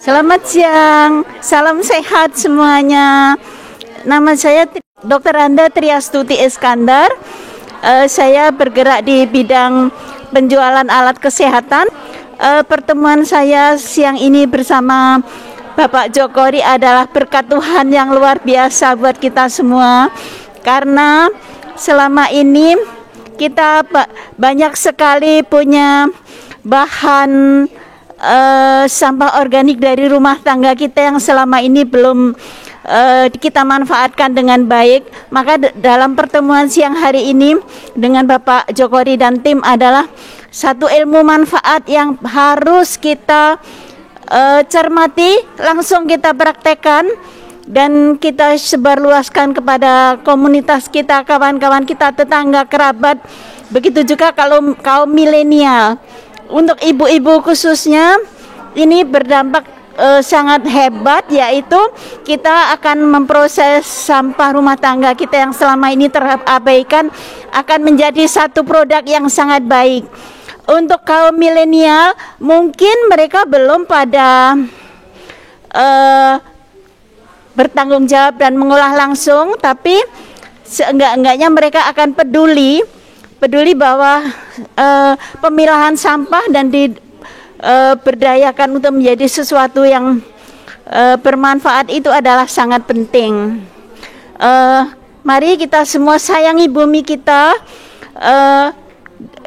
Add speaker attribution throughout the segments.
Speaker 1: Selamat siang, salam sehat semuanya. Nama saya Dr. Anda Triastuti Iskandar. Saya bergerak di bidang penjualan alat kesehatan. Pertemuan saya siang ini bersama Bapak Jokowi adalah berkat Tuhan yang luar biasa buat kita semua. Karena selama ini kita banyak sekali punya bahan sampah organik dari rumah tangga kita yang selama ini belum kita manfaatkan dengan baik. Maka dalam pertemuan siang hari ini dengan Bapak Jokowi dan tim adalah satu ilmu manfaat yang harus kita cermati, langsung kita praktekkan dan kita sebarluaskan kepada komunitas kita, kawan-kawan kita, tetangga, kerabat. Begitu juga kalau kaum milenial. Untuk ibu-ibu khususnya ini berdampak sangat hebat, yaitu kita akan memproses sampah rumah tangga kita yang selama ini terabaikan akan menjadi satu produk yang sangat baik. Untuk kaum milenial mungkin mereka belum pada bertanggung jawab dan mengolah langsung, tapi seenggak-enggaknya mereka akan peduli bahwa pemilahan sampah dan berdayakan untuk menjadi sesuatu yang bermanfaat itu adalah sangat penting. Mari kita semua sayangi bumi kita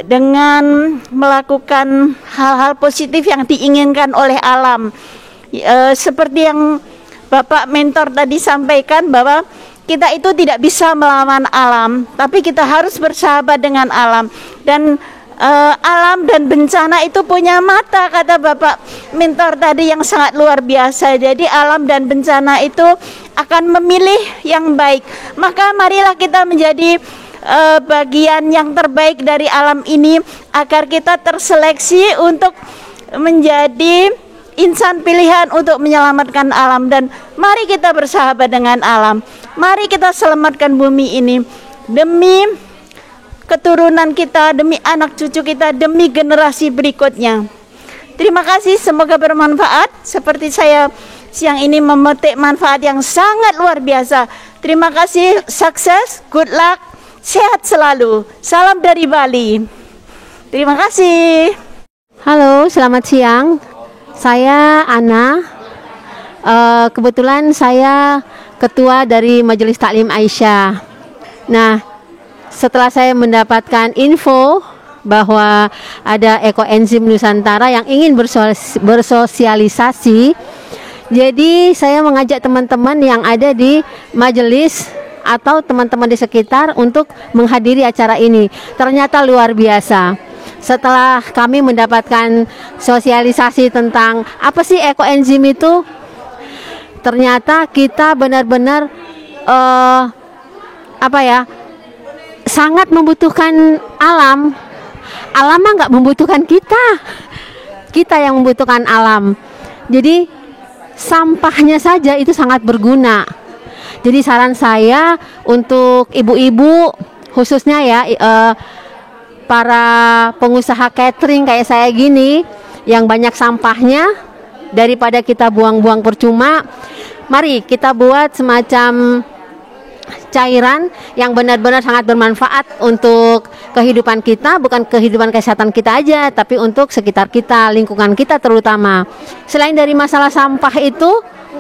Speaker 1: dengan melakukan hal-hal positif yang diinginkan oleh alam. Seperti yang Bapak mentor tadi sampaikan bahwa kita itu tidak bisa melawan alam, tapi kita harus bersahabat dengan alam. Dan alam dan bencana itu punya mata, kata Bapak mentor tadi yang sangat luar biasa. Jadi alam dan bencana itu akan memilih yang baik. Maka marilah kita menjadi bagian yang terbaik dari alam ini agar kita terseleksi untuk menjadi insan pilihan untuk menyelamatkan alam. Dan mari kita bersahabat dengan alam. Mari kita selamatkan bumi ini demi keturunan kita, demi anak cucu kita, demi generasi berikutnya. Terima kasih, semoga bermanfaat. Seperti saya siang ini memetik manfaat yang sangat luar biasa. Terima kasih, sukses, good luck, sehat selalu. Salam dari Bali. Terima kasih.
Speaker 2: Halo, selamat siang. Saya Ana. Kebetulan saya ketua dari Majelis Taklim Aisyah. Nah, setelah saya mendapatkan info bahwa ada ekoenzim Nusantara yang ingin bersosialisasi, jadi saya mengajak teman-teman yang ada di majelis atau teman-teman di sekitar untuk menghadiri acara ini. Ternyata luar biasa. Setelah kami mendapatkan sosialisasi tentang apa sih ekoenzim itu, ternyata kita benar-benar sangat membutuhkan alam. Alam mah nggak membutuhkan kita yang membutuhkan alam. Jadi sampahnya saja itu sangat berguna. Jadi saran saya untuk ibu-ibu khususnya ya, para pengusaha catering kayak saya gini yang banyak sampahnya, daripada kita buang-buang percuma, mari kita buat semacam cairan yang benar-benar sangat bermanfaat untuk kehidupan kita, bukan kehidupan kesehatan kita aja, tapi untuk sekitar kita, lingkungan kita terutama. Selain dari masalah sampah itu,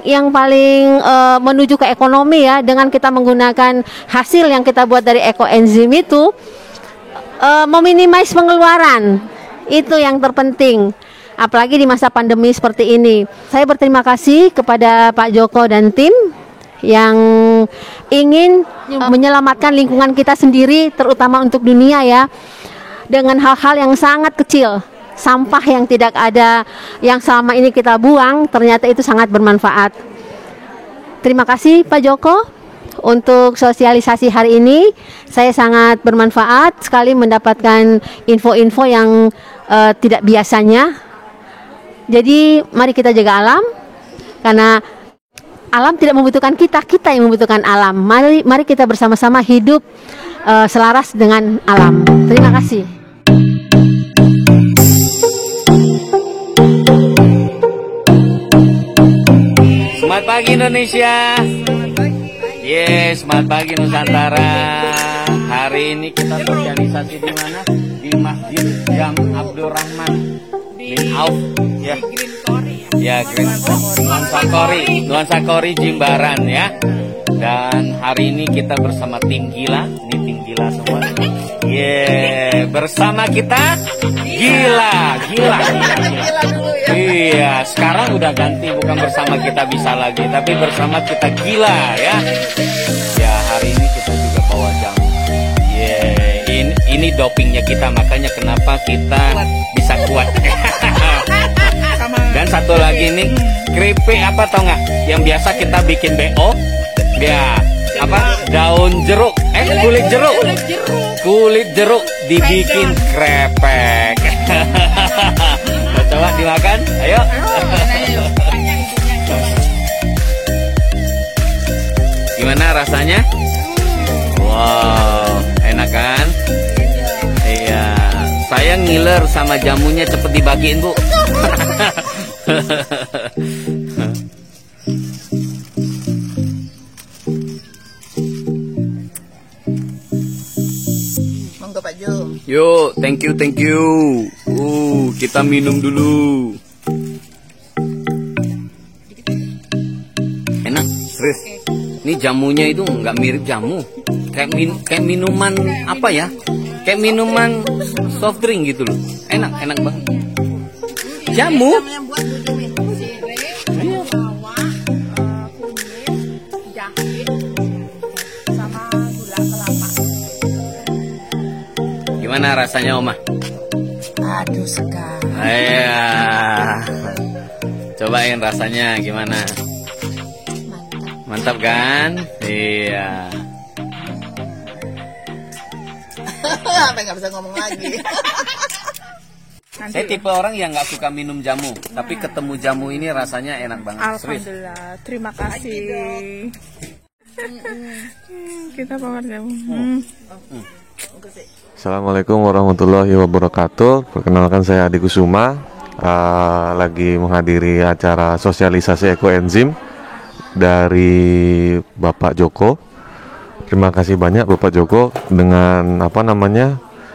Speaker 2: yang paling menuju ke ekonomi ya, dengan kita menggunakan hasil yang kita buat dari ekoenzim itu, meminimais pengeluaran, itu yang terpenting. Apalagi di masa pandemi seperti ini. Saya berterima kasih kepada Pak Joko dan tim yang ingin menyelamatkan lingkungan kita sendiri, terutama untuk dunia ya, dengan hal-hal yang sangat kecil. Sampah yang tidak ada, yang selama ini kita buang, ternyata itu sangat bermanfaat. Terima kasih Pak Joko untuk sosialisasi hari ini. Saya sangat bermanfaat sekali mendapatkan info-info yang tidak biasanya. Jadi mari kita jaga alam, karena alam tidak membutuhkan kita, kita yang membutuhkan alam. Mari kita bersama-sama hidup selaras dengan alam. Terima kasih.
Speaker 3: Selamat pagi Indonesia. Yes, selamat pagi Nusantara. Hari ini kita sosialisasi di mana? Di Masjid Jam Abdurrahman bin Auf, ya. Ya, Nuansa Kori Jimbaran ya. Dan hari ini kita bersama tim gila. Ini tim gila semua. Yeah, bersama kita gila. Iya, sekarang udah ganti, bukan bersama kita bisa lagi, tapi bersama kita gila ya. Ya, hari ini kita juga bawa jamu. Yeah, ini dopingnya kita, makanya kenapa kita bisa kuat. Dan satu lagi nih, keripik apa tau nggak? Yang biasa kita bikin BO, ya apa? Daun jeruk, kulit jeruk dibikin krepek. Coba dimakan, ayo. Gimana rasanya? Wow, enak kan? Iya, saya ngiler sama jamunya, cepet dibagiin Bu.
Speaker 4: Monggo Pak Jo.
Speaker 3: Yuk, thank you. Kita minum dulu. Enak, serius. Ini jamunya itu nggak mirip jamu, kayak minuman apa ya? Kayak minuman soft drink gitu loh. Enak banget. Jamu?
Speaker 4: Yang buat serai, bawang, kunyit, jahe, sama gula kelapa.
Speaker 3: Gimana rasanya Oma?
Speaker 4: Aduh sekali.
Speaker 3: Iya. Cobain rasanya gimana? Mantap kan? Iya.
Speaker 4: Sampai nggak bisa ngomong lagi.
Speaker 3: Saya tipe orang yang nggak suka minum jamu, tapi ketemu jamu ini rasanya enak banget.
Speaker 5: Alhamdulillah, terima kasih. Kita bawa jamu.
Speaker 6: Assalamualaikum warahmatullahi wabarakatuh. Perkenalkan saya Adi Kusuma, lagi menghadiri acara sosialisasi ekoenzim dari Bapak Joko. Terima kasih banyak Bapak Joko dengan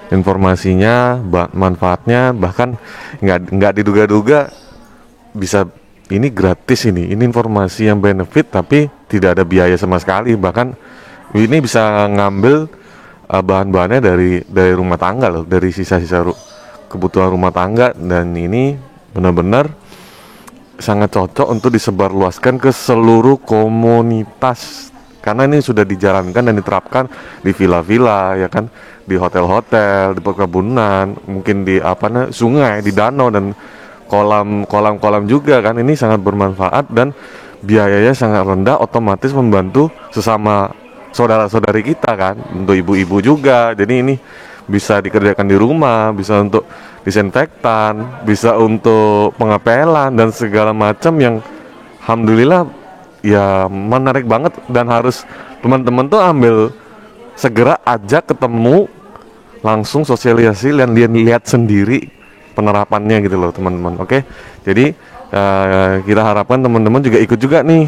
Speaker 6: informasinya, manfaatnya, bahkan nggak diduga-duga bisa ini gratis ini informasi yang benefit tapi tidak ada biaya sama sekali, bahkan ini bisa ngambil bahan-bahannya dari rumah tangga loh, dari sisa-sisa kebutuhan rumah tangga, dan ini benar-benar sangat cocok untuk disebarluaskan ke seluruh komunitas karena ini sudah dijalankan dan diterapkan di villa-villa ya kan, di hotel-hotel, di perkebunan, mungkin di sungai, di danau dan kolam-kolam juga kan. Ini sangat bermanfaat dan biayanya sangat rendah, otomatis membantu sesama saudara-saudari kita kan, untuk ibu-ibu juga. Jadi ini bisa dikerjakan di rumah, bisa untuk disinfektan, bisa untuk pengapelan dan segala macam yang alhamdulillah ya menarik banget, dan harus teman-teman tuh segera ajak ketemu langsung sosialisasi dan lihat sendiri penerapannya gitu loh teman-teman. Oke, jadi kita harapkan teman-teman juga ikut juga nih,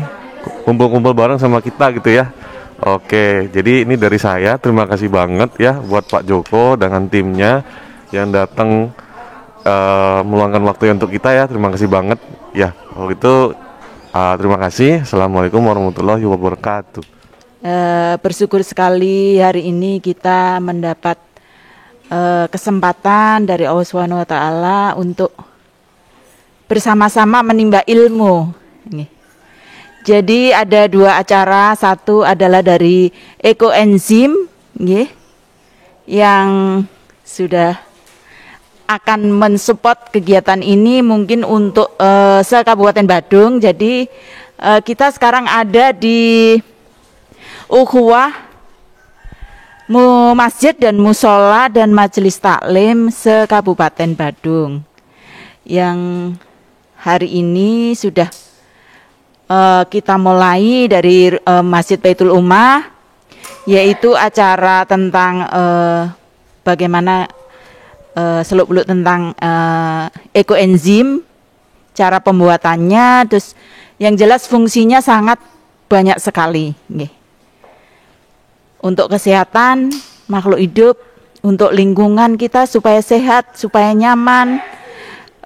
Speaker 6: kumpul-kumpul bareng sama kita gitu ya. Oke, jadi ini dari saya, terima kasih banget ya buat Pak Joko dengan timnya yang datang meluangkan waktu untuk kita ya. Terima kasih banget ya. Kalau itu terima kasih. Assalamualaikum warahmatullahi wabarakatuh.
Speaker 1: Bersyukur sekali hari ini kita mendapat kesempatan dari Allah Subhanahu wa taala untuk bersama-sama menimba ilmu. Jadi ada dua acara, satu adalah dari ekoenzim yang sudah akan mensupport kegiatan ini mungkin untuk se-Kabupaten Badung. Jadi kita sekarang ada di Ukhuwah Masjid dan Musola dan Majelis Taklim se-Kabupaten Badung, yang hari ini sudah kita mulai dari Masjid Baitul Ummah, yaitu acara tentang bagaimana seluk-beluk tentang ekoenzim, cara pembuatannya, terus Yang jelas fungsinya sangat banyak sekali. Nggih. Untuk kesehatan makhluk hidup, untuk lingkungan kita supaya sehat, supaya nyaman.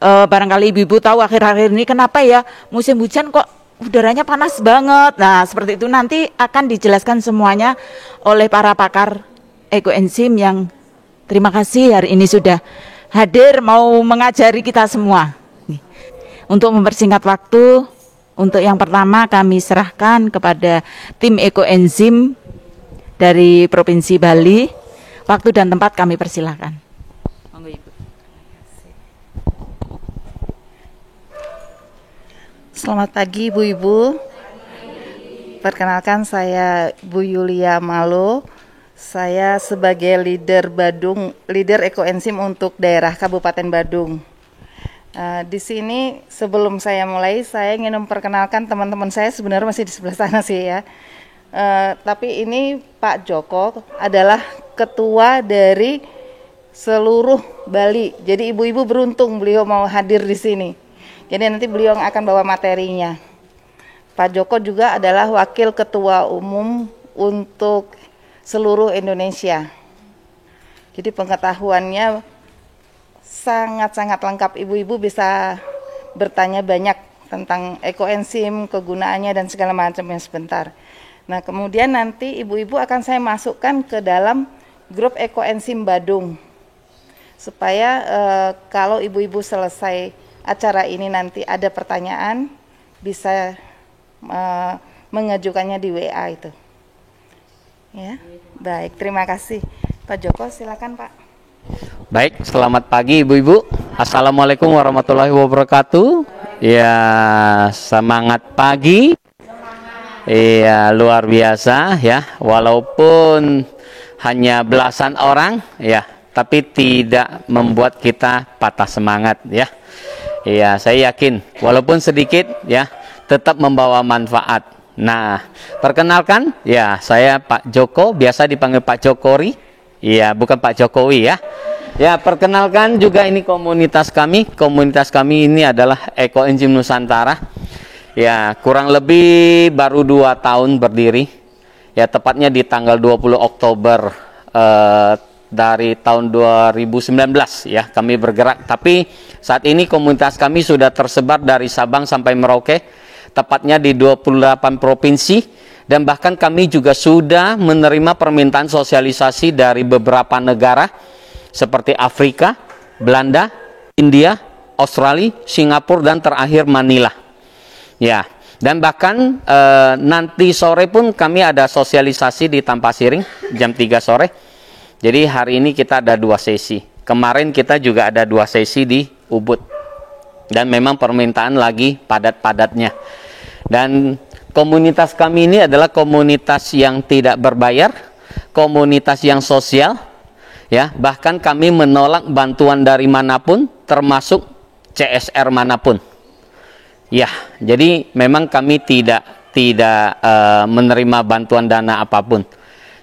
Speaker 1: Barangkali ibu-ibu tahu akhir-akhir ini kenapa ya musim hujan kok udaranya panas banget. Nah, seperti itu nanti akan dijelaskan semuanya oleh para pakar ekoenzim yang terima kasih hari ini sudah hadir mau mengajari kita semua. Untuk mempersingkat waktu, untuk yang pertama kami serahkan kepada tim ekoenzim dari Provinsi Bali. Waktu dan tempat kami persilahkan. Monggo Ibu.
Speaker 5: Selamat pagi Ibu-Ibu. Perkenalkan saya Bu Yulia Malo. Saya sebagai leader ekoenzim untuk daerah Kabupaten Badung. Di sini sebelum saya mulai, saya ingin memperkenalkan teman-teman saya, sebenarnya masih di sebelah sana sih ya. Tapi ini Pak Joko adalah ketua dari seluruh Bali. Jadi ibu-ibu beruntung beliau mau hadir di sini. Jadi nanti beliau akan bawa materinya. Pak Joko juga adalah wakil ketua umum untuk seluruh Indonesia. Jadi pengetahuannya sangat-sangat lengkap. Ibu-ibu bisa bertanya banyak tentang ekoenzim, kegunaannya dan segala macamnya sebentar. Nah, kemudian nanti ibu-ibu akan saya masukkan ke dalam grup ekoenzim Badung. Supaya kalau ibu-ibu selesai acara ini nanti ada pertanyaan, bisa mengajukannya di WA itu. Ya, baik, terima kasih. Pak Joko, silakan Pak.
Speaker 3: Baik, selamat pagi Ibu-Ibu. Assalamualaikum warahmatullahi wabarakatuh. Ya, semangat pagi. Iya, luar biasa ya. Walaupun hanya belasan orang ya, tapi tidak membuat kita patah semangat ya. Iya, saya yakin walaupun sedikit ya, tetap membawa manfaat. Nah, perkenalkan ya, saya Pak Joko, biasa dipanggil Pak Jokori. Iya, bukan Pak Jokowi ya. Ya, perkenalkan juga ini komunitas kami. Komunitas kami ini adalah Ekoenzim Nusantara. Ya, kurang lebih baru 2 tahun berdiri. Ya, tepatnya di tanggal 20 Oktober dari tahun 2019 ya kami bergerak. Tapi saat ini komunitas kami sudah tersebar dari Sabang sampai Merauke, tepatnya di 28 provinsi, dan bahkan kami juga sudah menerima permintaan sosialisasi dari beberapa negara seperti Afrika, Belanda, India, Australia, Singapura, dan terakhir Manila. Ya, dan bahkan nanti sore pun kami ada sosialisasi di Tampasiring jam 3 sore. Jadi hari ini kita ada 2 sesi. Kemarin kita juga ada 2 sesi di Ubud. Dan memang permintaan lagi padat-padatnya. Dan komunitas kami ini adalah komunitas yang tidak berbayar, komunitas yang sosial, ya. Bahkan kami menolak bantuan dari manapun, termasuk CSR manapun. Ya, jadi memang kami tidak menerima bantuan dana apapun.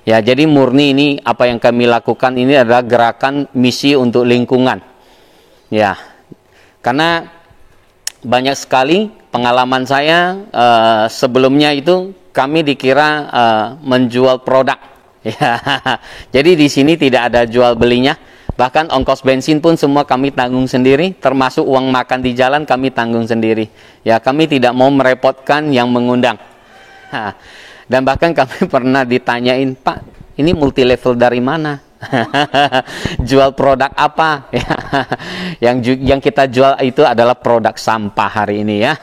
Speaker 3: Ya, jadi murni ini apa yang kami lakukan ini adalah gerakan misi untuk lingkungan. Ya, karena banyak sekali pengalaman saya sebelumnya itu kami dikira menjual produk. Ya, jadi di sini tidak ada jual belinya. Bahkan ongkos bensin pun semua kami tanggung sendiri, termasuk uang makan di jalan kami tanggung sendiri. Ya, kami tidak mau merepotkan yang mengundang. Nah, dan bahkan kami pernah ditanyain, Pak, ini multi level dari mana? Jual produk apa? Yang kita jual itu adalah produk sampah hari ini ya.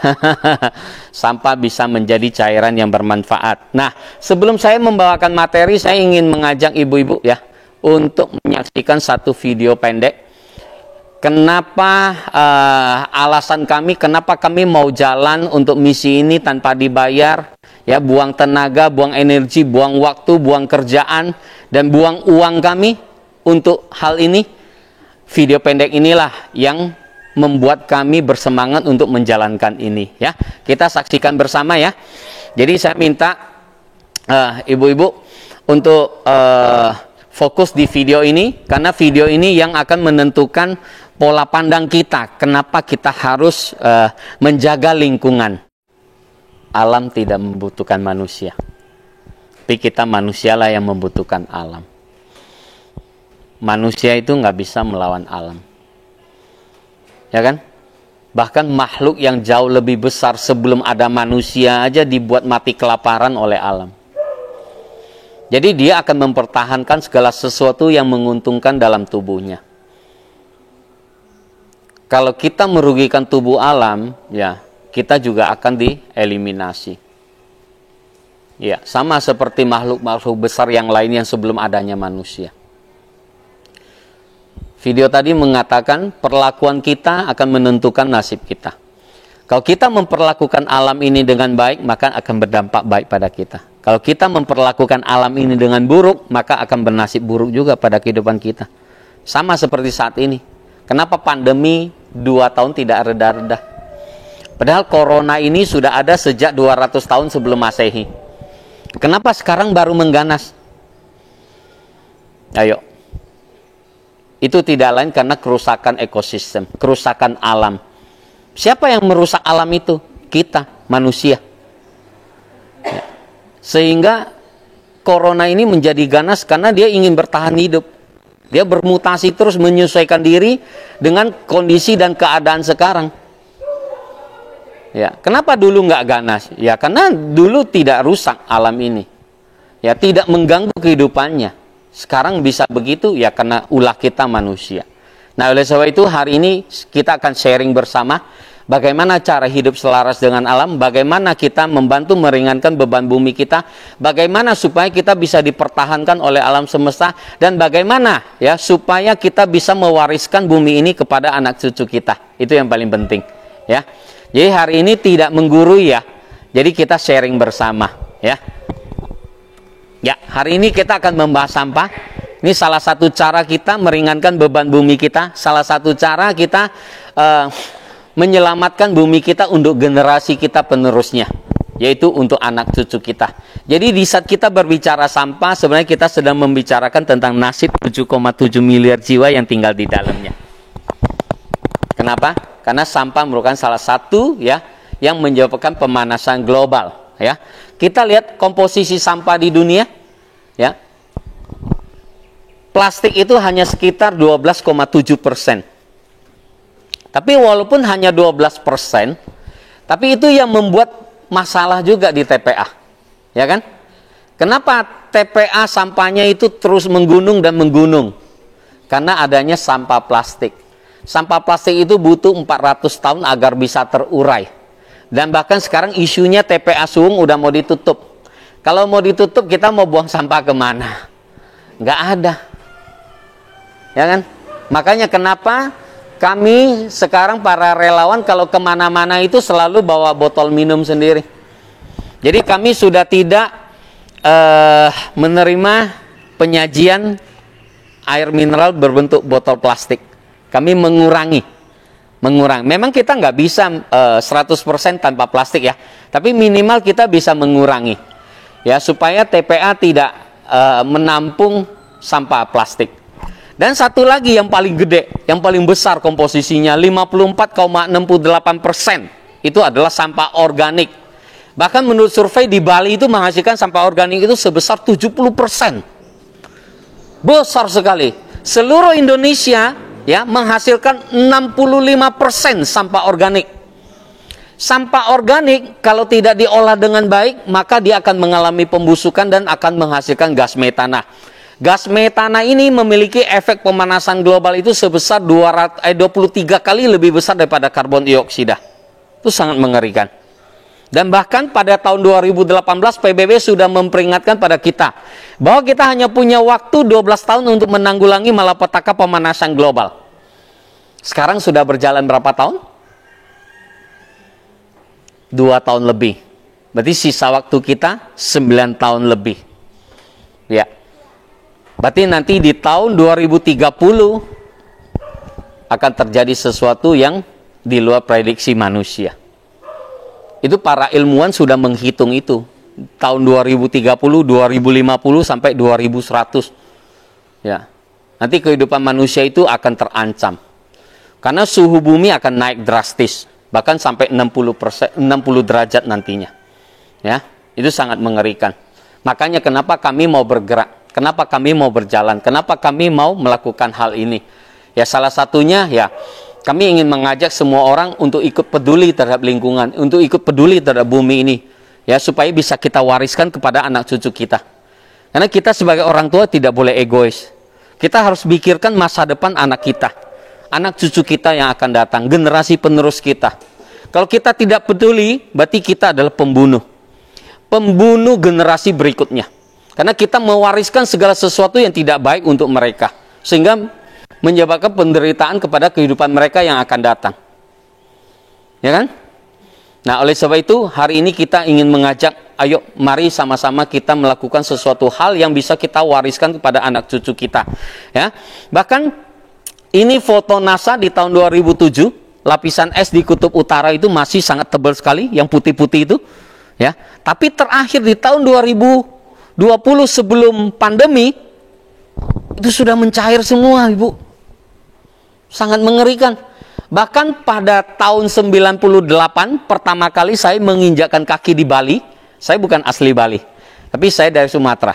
Speaker 3: Sampah bisa menjadi cairan yang bermanfaat. Nah, sebelum saya membawakan materi, saya ingin mengajak ibu-ibu ya untuk menyaksikan satu video pendek. Kenapa alasan kami, kenapa kami mau jalan untuk misi ini tanpa dibayar, ya, buang tenaga, buang energi, buang waktu, buang kerjaan, dan buang uang kami untuk hal ini. Video pendek inilah yang membuat kami bersemangat untuk menjalankan ini ya. Kita saksikan bersama ya. Jadi saya minta ibu-ibu untuk fokus di video ini, karena video ini yang akan menentukan pola pandang kita, kenapa kita harus menjaga lingkungan. alam tidak membutuhkan manusia. Tapi kita manusialah yang membutuhkan alam. Manusia itu nggak bisa melawan alam. Ya kan? Bahkan makhluk yang jauh lebih besar sebelum ada manusia aja dibuat mati kelaparan oleh alam. Jadi dia akan mempertahankan segala sesuatu yang menguntungkan dalam tubuhnya. Kalau kita merugikan tubuh alam, ya kita juga akan dieliminasi. Ya, sama seperti makhluk-makhluk besar yang lain yang sebelum adanya manusia. Video tadi mengatakan perlakuan kita akan menentukan nasib kita. Kalau kita memperlakukan alam ini dengan baik, maka akan berdampak baik pada kita. Kalau kita memperlakukan alam ini dengan buruk, maka akan bernasib buruk juga pada kehidupan kita. Sama seperti saat ini. Kenapa pandemi 2 tahun tidak reda-reda? Padahal corona ini sudah ada sejak 200 tahun sebelum Masehi. Kenapa sekarang baru mengganas? Ayo. Itu tidak lain karena kerusakan ekosistem, kerusakan alam. Siapa yang merusak alam itu? Kita, manusia. Ya. Sehingga corona ini menjadi ganas karena dia ingin bertahan hidup. Dia bermutasi terus menyesuaikan diri dengan kondisi dan keadaan sekarang. Ya, kenapa dulu nggak ganas? Ya, karena dulu tidak rusak alam ini. Ya, tidak mengganggu kehidupannya. Sekarang bisa begitu ya karena ulah kita manusia. Nah, oleh sebab itu hari ini kita akan sharing bersama bagaimana cara hidup selaras dengan alam, bagaimana kita membantu meringankan beban bumi kita, bagaimana supaya kita bisa dipertahankan oleh alam semesta, dan bagaimana ya supaya kita bisa mewariskan bumi ini kepada anak cucu kita. Itu yang paling penting, ya. Jadi hari ini tidak menggurui ya. Jadi kita sharing bersama, ya. Ya, hari ini kita akan membahas sampah. Ini salah satu cara kita meringankan beban bumi kita, salah satu cara kita menyelamatkan bumi kita untuk generasi kita penerusnya, yaitu untuk anak cucu kita. Jadi di saat kita berbicara sampah, sebenarnya kita sedang membicarakan tentang nasib 7,7 miliar jiwa yang tinggal di dalamnya. Kenapa? Karena sampah merupakan salah satu ya yang menyebabkan pemanasan global, ya. Kita lihat komposisi sampah di dunia, ya. Plastik itu hanya sekitar 12,7%. Tapi walaupun hanya 12%, tapi itu yang membuat masalah juga di TPA. Ya kan? Kenapa TPA sampahnya itu terus menggunung dan menggunung? Karena adanya sampah plastik. Sampah plastik itu butuh 400 tahun agar bisa terurai. Dan bahkan sekarang isunya TPA Suwung udah mau ditutup. Kalau mau ditutup, kita mau buang sampah kemana? Nggak ada. Ya kan? Makanya kenapa kami sekarang para relawan kalau kemana-mana itu selalu bawa botol minum sendiri. Jadi kami sudah tidak menerima penyajian air mineral berbentuk botol plastik. Kami mengurangi. Memang kita nggak bisa 100% tanpa plastik ya. Tapi minimal kita bisa mengurangi. Ya, supaya TPA tidak menampung sampah plastik. Dan satu lagi yang paling gede, yang paling besar komposisinya 54,68% itu adalah sampah organik. Bahkan menurut survei di Bali itu menghasilkan sampah organik itu sebesar 70%. Besar sekali. Seluruh Indonesia ya menghasilkan 65% sampah organik. Sampah organik kalau tidak diolah dengan baik, maka dia akan mengalami pembusukan dan akan menghasilkan gas metana. Gas metana ini memiliki efek pemanasan global itu sebesar 23 kali lebih besar daripada karbon dioksida. Itu sangat mengerikan. Dan bahkan pada tahun 2018 PBB sudah memperingatkan pada kita bahwa kita hanya punya waktu 12 tahun untuk menanggulangi malapetaka pemanasan global. Sekarang sudah berjalan berapa tahun? 2 tahun lebih. Berarti sisa waktu kita 9 tahun lebih. Ya. Berarti nanti di tahun 2030 akan terjadi sesuatu yang di luar prediksi manusia. Itu para ilmuwan sudah menghitung itu. Tahun 2030, 2050 sampai 2100. Ya. Nanti kehidupan manusia itu akan terancam. Karena suhu bumi akan naik drastis, bahkan sampai 60 derajat nantinya. Ya, itu sangat mengerikan. Makanya kenapa kami mau bergerak, kenapa kami mau berjalan, kenapa kami mau melakukan hal ini. Ya, salah satunya ya kami ingin mengajak semua orang untuk ikut peduli terhadap lingkungan, untuk ikut peduli terhadap bumi ini. Ya, supaya bisa kita wariskan kepada anak cucu kita. Karena kita sebagai orang tua tidak boleh egois. Kita harus pikirkan masa depan anak kita, anak cucu kita yang akan datang, generasi penerus kita. Kalau kita tidak peduli, berarti kita adalah pembunuh generasi berikutnya. Karena kita mewariskan segala sesuatu yang tidak baik untuk mereka, sehingga menyebabkan penderitaan kepada kehidupan mereka yang akan datang. Ya kan? Nah, oleh sebab itu hari ini kita ingin mengajak, ayo mari sama-sama kita melakukan sesuatu hal yang bisa kita wariskan kepada anak cucu kita. Ya, bahkan ini foto NASA di tahun 2007, lapisan es di kutub utara itu masih sangat tebal sekali, yang putih-putih itu. Ya, tapi terakhir di tahun 2020 sebelum pandemi itu sudah mencair semua, Ibu. Sangat mengerikan. Bahkan pada tahun 98 pertama kali saya menginjakkan kaki di Bali. Saya bukan asli Bali, tapi saya dari Sumatera.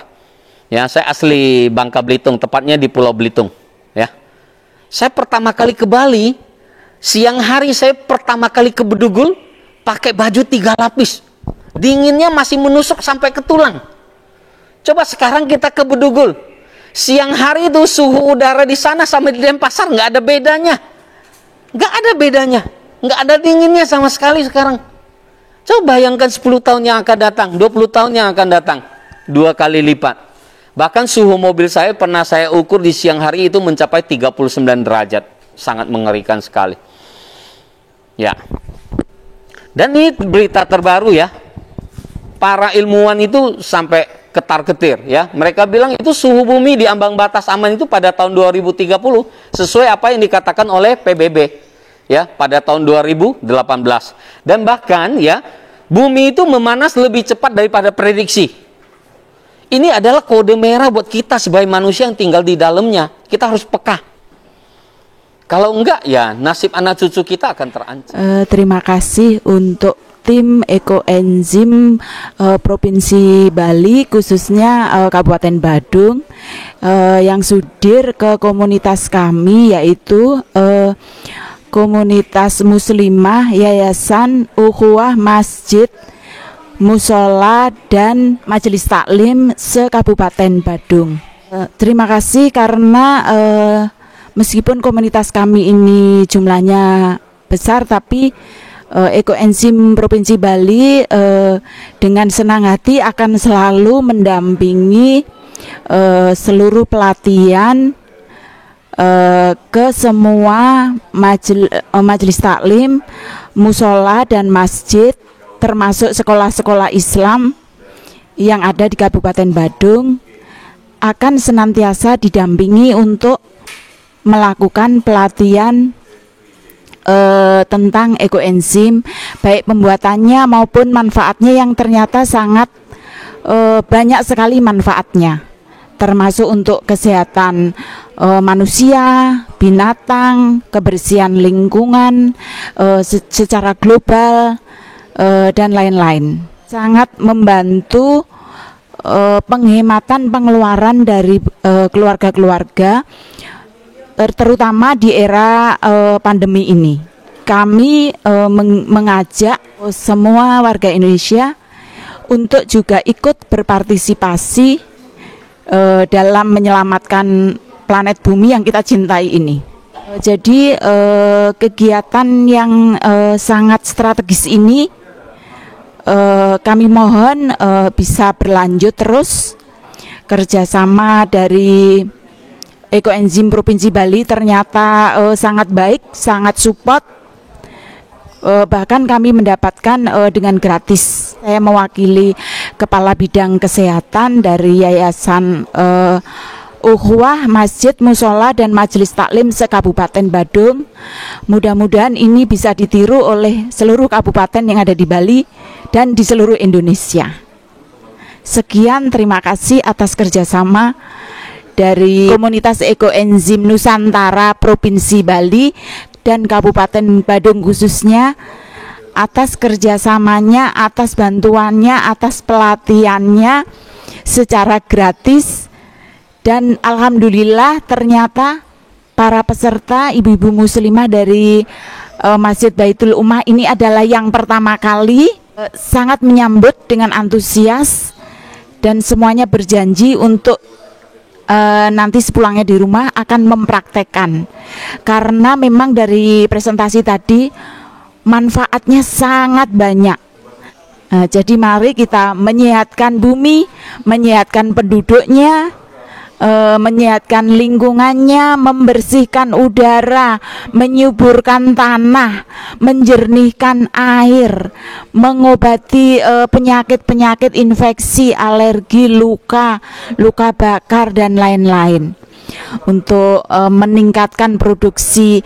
Speaker 3: Ya, saya asli Bangka Belitung, tepatnya di Pulau Belitung. Ya, saya pertama kali ke Bali, siang hari saya pertama kali ke Bedugul pakai baju 3 lapis. Dinginnya masih menusuk sampai ke tulang. Coba sekarang kita ke Bedugul, siang hari itu suhu udara di sana sama di Denpasar nggak ada bedanya. Nggak ada bedanya, nggak ada dinginnya sama sekali sekarang. Coba bayangkan 10 tahun yang akan datang, 20 tahun yang akan datang, 2 kali lipat. Bahkan suhu mobil saya pernah saya ukur di siang hari itu mencapai 39 derajat. Sangat mengerikan sekali. Ya. Dan ini berita terbaru ya. Para ilmuwan itu sampai ketar-ketir ya. Mereka bilang itu suhu bumi di ambang batas aman itu pada tahun 2030 sesuai apa yang dikatakan oleh PBB ya pada tahun 2018. Dan bahkan ya bumi itu memanas lebih cepat daripada prediksi. Ini adalah kode merah buat kita sebagai manusia yang tinggal di dalamnya. Kita harus peka. Kalau enggak ya nasib anak cucu kita akan terancam.
Speaker 1: Terima kasih untuk tim Ekoenzim Provinsi Bali, khususnya Kabupaten Badung, yang sudir ke komunitas kami, yaitu komunitas muslimah Yayasan Ukhuwah Masjid Musola dan Majelis Taklim se-Kabupaten Badung. Terima kasih karena meskipun komunitas kami ini jumlahnya besar, tapi Ekoenzim Provinsi Bali dengan senang hati akan selalu mendampingi seluruh pelatihan ke semua majelis taklim, musola dan masjid, termasuk sekolah-sekolah Islam yang ada di Kabupaten Badung, akan senantiasa didampingi untuk melakukan pelatihan tentang ekoenzim, baik pembuatannya maupun manfaatnya yang ternyata sangat banyak sekali manfaatnya, termasuk untuk kesehatan manusia, binatang, kebersihan lingkungan secara global dan lain-lain. Sangat membantu penghematan pengeluaran dari keluarga-keluarga, terutama di era pandemi ini. Kami mengajak semua warga Indonesia untuk juga ikut berpartisipasi dalam menyelamatkan planet bumi yang kita cintai ini. Jadi kegiatan yang sangat strategis ini kami mohon bisa berlanjut terus. Kerjasama dari Ekoenzim Provinsi Bali ternyata sangat baik, sangat support. Bahkan kami mendapatkan dengan gratis. Saya mewakili Kepala Bidang Kesehatan dari Yayasan Ukhuwah Masjid Musola dan Majelis Taklim se-Kabupaten Badung. Mudah-mudahan ini bisa ditiru oleh seluruh kabupaten yang ada di Bali dan di seluruh Indonesia. Sekian, terima kasih atas kerjasama dari komunitas Ekoenzim Nusantara Provinsi Bali dan Kabupaten Badung khususnya atas kerjasamanya, atas bantuannya, atas pelatihannya secara gratis. Dan alhamdulillah ternyata para peserta ibu-ibu muslimah dari Masjid Baitul Ummah ini adalah yang pertama kali sangat menyambut dengan antusias, dan semuanya berjanji untuk nanti sepulangnya di rumah akan mempraktekkan, karena memang dari presentasi tadi manfaatnya sangat banyak. Jadi mari kita menyehatkan bumi, menyehatkan penduduknya, menyehatkan lingkungannya, membersihkan udara, menyuburkan tanah, menjernihkan air, mengobati penyakit-penyakit infeksi, alergi, luka bakar dan lain-lain. Untuk meningkatkan produksi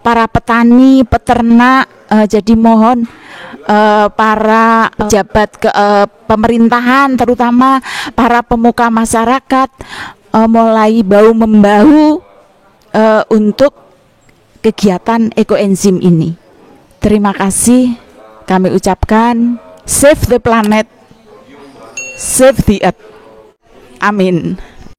Speaker 1: para petani, peternak, jadi mohon para pejabat pemerintahan, terutama para pemuka masyarakat, mulai bahu-membahu untuk kegiatan ekoenzim ini. Terima kasih kami ucapkan, save the planet, save the earth. Amin.